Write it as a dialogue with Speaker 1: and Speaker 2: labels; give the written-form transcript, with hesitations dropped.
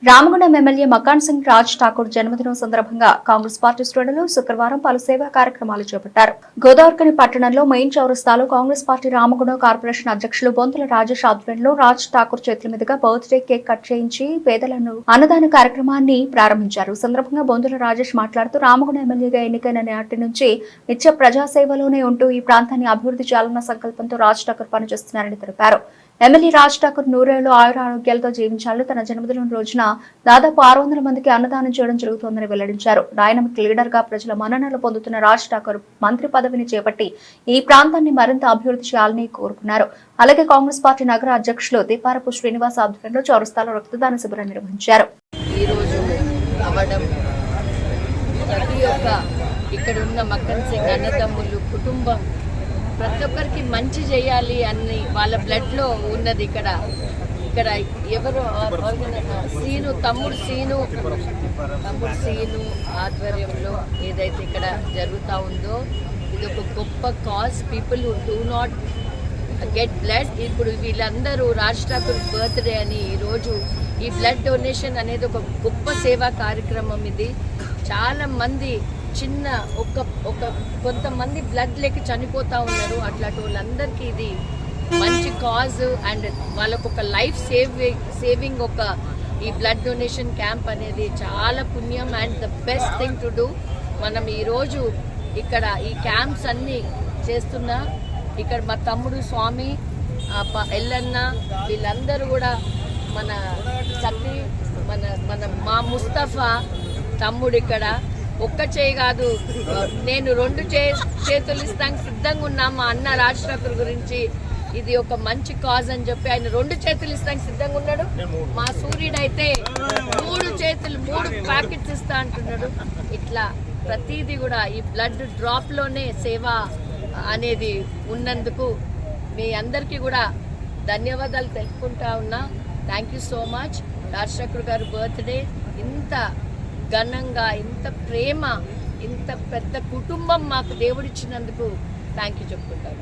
Speaker 1: Ramagundam MLA మకాన్ సింగ్ రాజ్ ఠాకూర్ జన్మదినం సందర్భంగా Congress party శ్రేణులు శుక్రవారం పలు సేవా కార్యక్రమాలు చేపట్టారు. గోదావరిఖని పట్టణంలో మెయిన్ చౌరస్తాలో కాంగ్రెస్ పార్టీ రామగుండం కార్పొరేషన్ అధ్యక్షులు బొంతుల రాజేష్ ఆధ్వర్యంలో రాజ్ ఠాకూర్ చేతుల మీదుగా బర్త్డే కేక్ కట్ చేయించి పేదలను అన్నదాన కార్యక్రమాన్ని ప్రారంభించారు. ఈ సందర్భంగా బొంతుల రాజేష్ మాట్లాడుతూ రామగుండం ఎమ్మెల్యేగా ఎన్నికైన నాటి నుంచి నిత్య ప్రజాసేవలోనే ఉంటూ ఈ ప్రాంతాన్ని అభివృద్ధి చేయాలన్న సంకల్పంతో రాజ్ ఠాకూర్ పనిచేస్తున్నారని తెలిపారు. ఎమ్మెల్యే రాజ్ ఠాకూర్ నూరేళ్లు ఆయురారోగ్యాలతో జీవించాలని తన జన్మదినం రోజున దాదాపు 600 మందికి అన్నదానం చేయడం జరుగుతోందని వెల్లడించారు. డైనమిక్ లీడర్ గా ప్రజల మన్ననలు పొందుతున్న రాజ్ ఠాకూర్ మంత్రి పదవిని చేపట్టి ఈ ప్రాంతాన్ని మరింత అభివృద్ధి చేయాలని కోరుకున్నారు. అలాగే కాంగ్రెస్ పార్టీ నగర అధ్యక్షులు దీపారపు శ్రీనివాస్ ఆధ్వర్యంలో చౌరస్తాలో రక్తదాన శిబిరం నిర్వహించారు.
Speaker 2: ఇక్కడ ఉన్న మక్కన్ సింగ్ అన్నదమ్ములు కుటుంబం ప్రతి ఒక్కరికి మంచి చేయాలి అని వాళ్ళ బ్లడ్లో ఉన్నది. ఇక్కడ ఎవరు సీను తమ్ముడు సీను ఆధ్వర్యంలో ఏదైతే ఇక్కడ జరుగుతూ ఉందో ఇది ఒక గొప్ప cause. People who do not get blood, ఇప్పుడు వీళ్ళందరూ రాజ్ ఠాకూర్ బర్త్డే అని ఈరోజు ఈ బ్లడ్ డొనేషన్ అనేది ఒక గొప్ప సేవా కార్యక్రమం. ఇది చాలా మంది చిన్న కొంతమంది బ్లడ్ లేక చనిపోతూ ఉన్నారు. అట్లాంటి వాళ్ళందరికీ ఇది మంచి కాజ్ అండ్ వాళ్ళకు ఒక లైఫ్ సేవింగ్ ఈ బ్లడ్ డొనేషన్ క్యాంప్ అనేది చాలా పుణ్యం and the best thing to do. మనం ఈరోజు ఇక్కడ ఈ క్యాంప్స్ అన్నీ చేస్తున్నా. ఇక్కడ మా తమ్ముడు స్వామి ఎల్లన్న వీళ్ళందరూ కూడా మన సతీ మా ముస్తఫా తమ్ముడు ఇక్కడ ఒక్క చేయి కాదు, నేను 2 చేతులు ఇస్తానికి సిద్ధంగా ఉన్నా. మా అన్న రాజ్ ఠాకూర్ గురించి ఇది ఒక మంచి కాజ్ అని చెప్పి ఆయన 2 చేతులు ఇస్తానికి సిద్ధంగా ఉన్నాడు. మా సూర్యుడైతే 3 ప్యాకెట్స్ ఇస్తా అంటున్నాడు. ఇట్లా ప్రతిదీ కూడా ఈ బ్లడ్ డ్రాప్లోనే సేవ అనేది ఉన్నందుకు మీ అందరికీ కూడా ధన్యవాదాలు తెలుపుకుంటా ఉన్నా. Thank you so much. Raj Thakur గారు బర్త్డే ఇంత ఘనంగా, ఇంత ప్రేమ, ఇంత పెద్ద కుటుంబం మాకు దేవుడిచ్చినందుకు థ్యాంక్ యూ చెప్పుకుంటాను.